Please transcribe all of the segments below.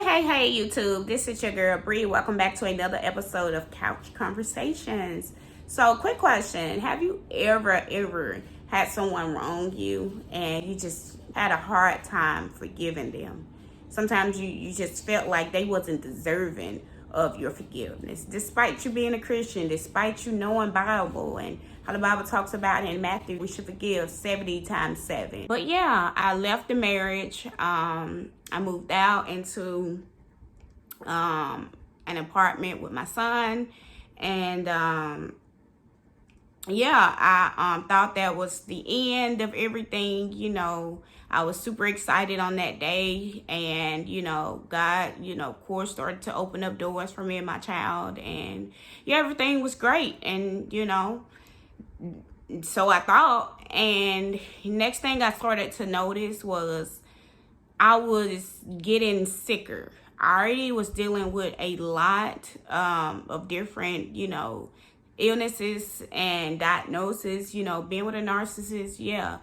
Hey, YouTube. This is your girl, Bree. Welcome back to another episode of Couch Conversations. So, quick question. Have you ever had someone wrong you and you just had a hard time forgiving them? Sometimes you just felt like they wasn't deserving of your forgiveness. Despite you being a Christian, despite you knowing Bible and how the Bible talks about in Matthew, we should forgive 70 times 7. But yeah, I left the marriage. I moved out into an apartment with my son, and I thought that was the end of everything. I was super excited on that day, and God, of course, started to open up doors for me and my child, and everything was great. And so I thought, and next thing I started to notice was I was getting sicker. I already was dealing with a lot of different, illnesses and diagnosis. Being with a narcissist, you're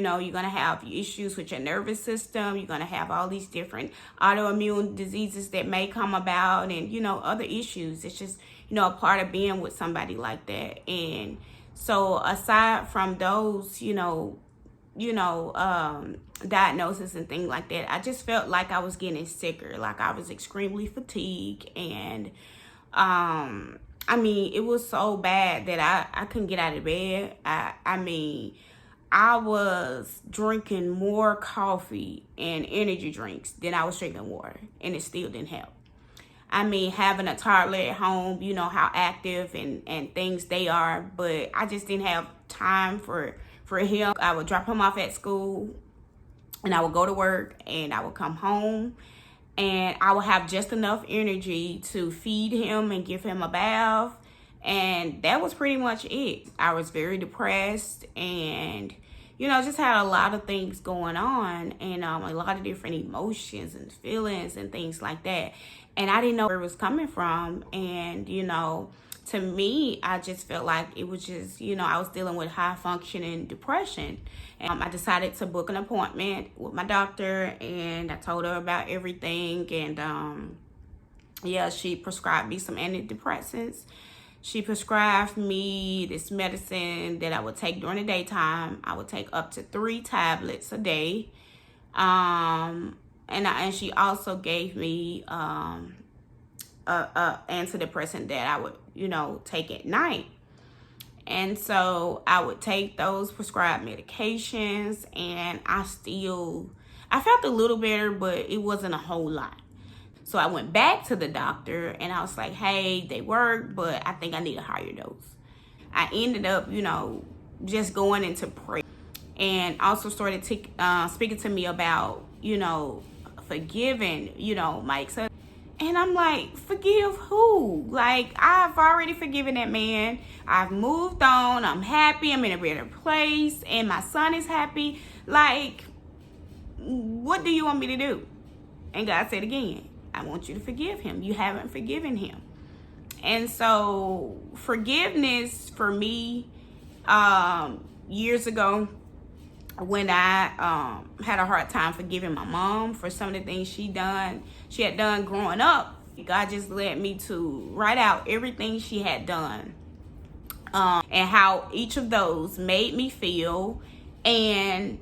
going to have issues with your nervous system. You're going to have all these different autoimmune diseases that may come about, and, other issues. It's just, a part of being with somebody like that. And so aside from those, diagnosis and things like that, I just felt like I was getting sicker, like I was extremely fatigued, and it was so bad that I couldn't get out of bed. I was drinking more coffee and energy drinks than I was drinking water, and it still didn't help. Having a toddler at home, you know how active and things they are, but I just didn't have time for him. I would drop him off at school, and I would go to work, and I would come home, and I would have just enough energy to feed him and give him a bath, and that was pretty much it. I was very depressed, and just had a lot of things going on, and a lot of different emotions and feelings and things like that, and I didn't know where it was coming from. And to me, I just felt like it was just, I was dealing with high functioning depression. And I decided to book an appointment with my doctor, and I told her about everything. And she prescribed me some antidepressants. She prescribed me this medicine that I would take during the daytime. I would take up to 3 tablets a day. And she also gave me a antidepressant that I would, take at night. And so I would take those prescribed medications, and I felt a little better, but it wasn't a whole lot. So I went back to the doctor, and I was like, hey, they work, but I think I need a higher dose. I ended up, just going into prayer, and also started speaking to me about, forgiving, my ex-husband. And I'm like, forgive who? Like, I've already forgiven that man. I've moved on. I'm happy. I'm in a better place. And my son is happy. Like, what do you want me to do? And God said again, I want you to forgive him. You haven't forgiven him. And so forgiveness for me, years ago, when I had a hard time forgiving my mom for some of the things she had done growing up, God just led me to write out everything she had done, and how each of those made me feel, and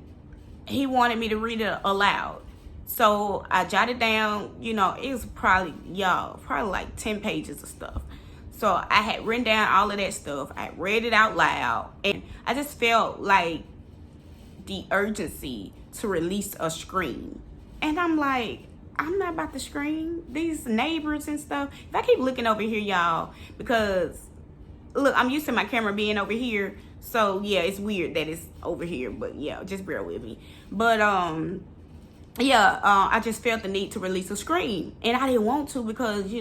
he wanted me to read it aloud. So I jotted down, it was probably like 10 pages of stuff. So I had written down all of that stuff. I read it out loud, and I just felt like the urgency to release a scream. And I'm like, I'm not about to scream. These neighbors and stuff. If I keep looking over here, y'all, because look, I'm used to my camera being over here. So yeah, it's weird that it's over here, but yeah, just bear with me. But I just felt the need to release a scream, and I didn't want to because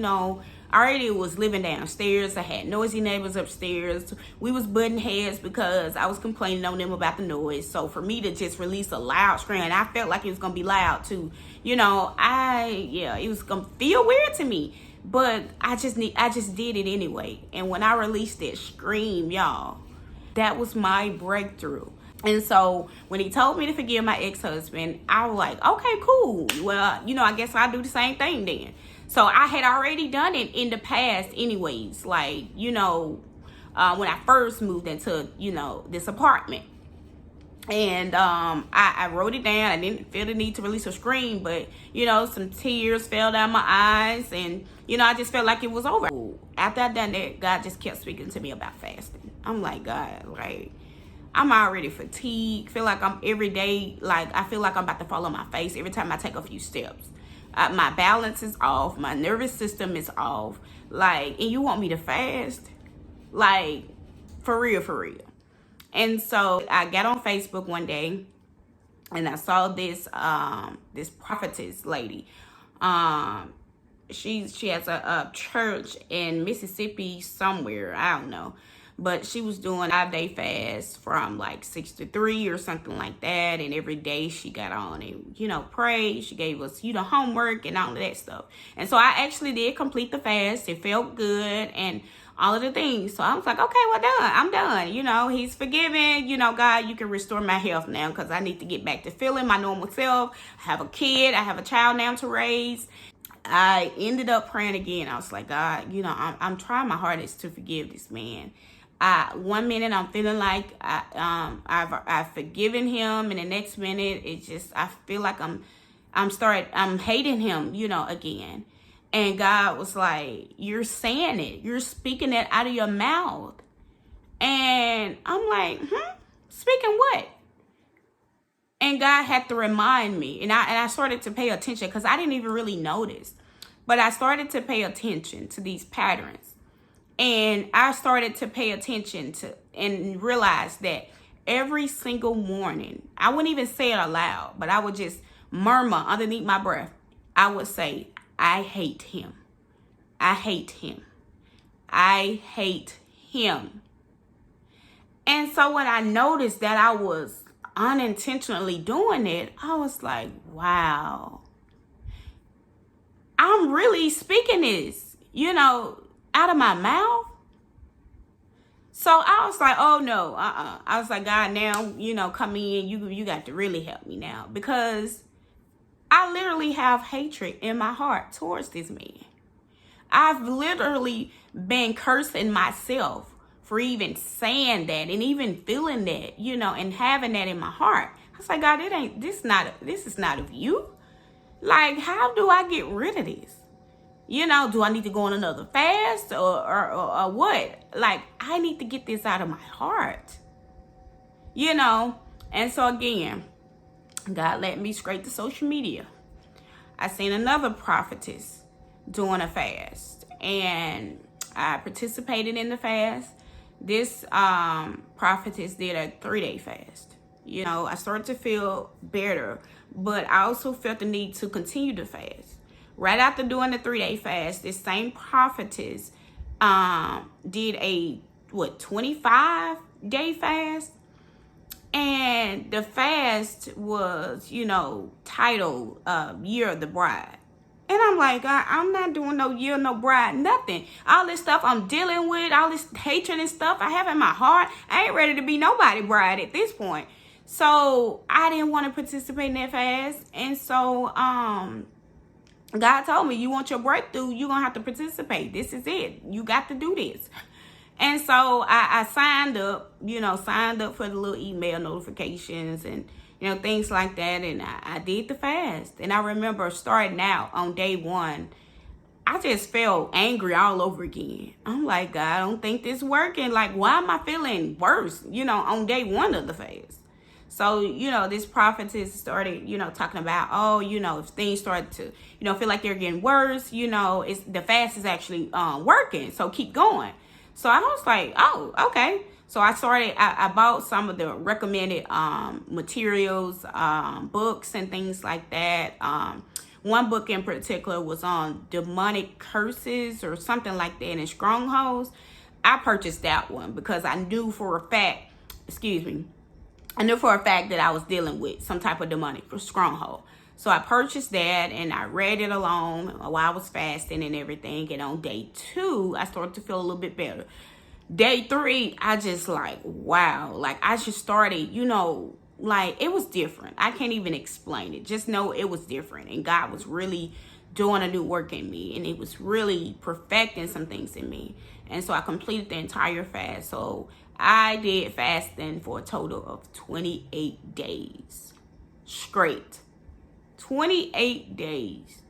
I already was living downstairs. I had noisy neighbors upstairs. We was butting heads because I was complaining on them about the noise. So for me to just release a loud scream, I felt like it was gonna be loud too. It was gonna feel weird to me, but I just did it anyway. And when I released that scream, y'all, that was my breakthrough. And so when he told me to forgive my ex-husband, I was like, okay, cool. Well, I guess I'll do the same thing then. So I had already done it in the past anyways. Like, when I first moved into, this apartment. And I wrote it down. I didn't feel the need to release a scream, but, some tears fell down my eyes. And, I just felt like it was over. After I done that, God just kept speaking to me about fasting. I'm like, God, like, I'm already fatigued. Feel like I'm every day, like, I feel like I'm about to fall on my face every time I take a few steps. My balance is off. My nervous system is off. Like, and you want me to fast? Like, for real, for real. And so I got on Facebook one day and I saw this this prophetess lady. She has a church in Mississippi somewhere, I don't know. But she was doing a 5-day fast from like 6 to 3 or something like that. And every day she got on and, prayed. She gave us, homework and all of that stuff. And so I actually did complete the fast. It felt good and all of the things. So I was like, okay, well, done. I'm done. He's forgiven. God, you can restore my health now because I need to get back to feeling my normal self. I have a kid. I have a child now to raise. I ended up praying again. I was like, God, I'm trying my hardest to forgive this man. 1 minute I'm feeling like I've forgiven him, and the next minute I feel like I'm hating him, again. And God was like, you're saying it, you're speaking that out of your mouth. And I'm like, speaking what? And God had to remind me, and I started to pay attention because I didn't even really notice, but I started to pay attention to these patterns. And I started to pay attention to and realize that every single morning, I wouldn't even say it aloud, but I would just murmur underneath my breath. I would say, I hate him. I hate him. I hate him. And so when I noticed that I was unintentionally doing it, I was like, wow, I'm really speaking this, out of my mouth. So I was like, oh no, I was like, God, now, come in, you got to really help me now, because I literally have hatred in my heart towards this man. I've literally been cursing myself for even saying that and even feeling that, and having that in my heart. I was like, God, this is not of you. Like, how do I get rid of this? Do I need to go on another fast or what? Like, I need to get this out of my heart, And so again, God led me straight to social media. I seen another prophetess doing a fast, and I participated in the fast. This prophetess did a 3-day fast. I started to feel better, but I also felt the need to continue to fast. Right after doing the 3-day fast, this same prophetess did a 25-day fast. And the fast was, titled Year of the Bride. And I'm like, I'm not doing no year, no bride, nothing. All this stuff I'm dealing with, all this hatred and stuff I have in my heart, I ain't ready to be nobody bride at this point. So I didn't want to participate in that fast. And so God told me, you want your breakthrough, you're going to have to participate. This is it. You got to do this. And so I signed up, for the little email notifications and, things like that. And I did the fast. And I remember starting out on day 1, I just felt angry all over again. I'm like, God, I don't think this working. Like, why am I feeling worse, on day 1 of the fast? So, this prophetess started, talking about, if things start to, feel like they're getting worse, the fast is actually working. So keep going. So I was like, oh, okay. So I bought some of the recommended materials, books and things like that. One book in particular was on demonic curses or something like that and strongholds. I purchased that one because I knew for a fact, that I was dealing with some type of demonic stronghold. So I purchased that and I read it along while I was fasting and everything. And on day 2, I started to feel a little bit better. Day 3, I just like, wow. Like, I just started, like, it was different. I can't even explain it. Just know it was different. And God was really doing a new work in me. And it was really perfecting some things in me. And so I completed the entire fast. So I did fasting for a total of 28 days straight. 28 days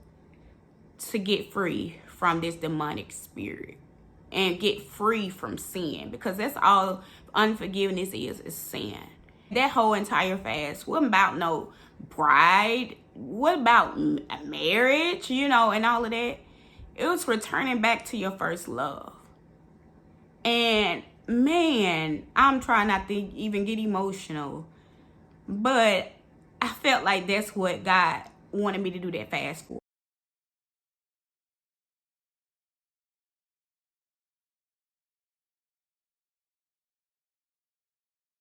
to get free from this demonic spirit and get free from sin, because that's all unforgiveness is sin. That whole entire fast wasn't about no bride, what about marriage, and all of that. It was returning back to your first love. And man, I'm trying not to even get emotional, but I felt like that's what God wanted me to do that fast for.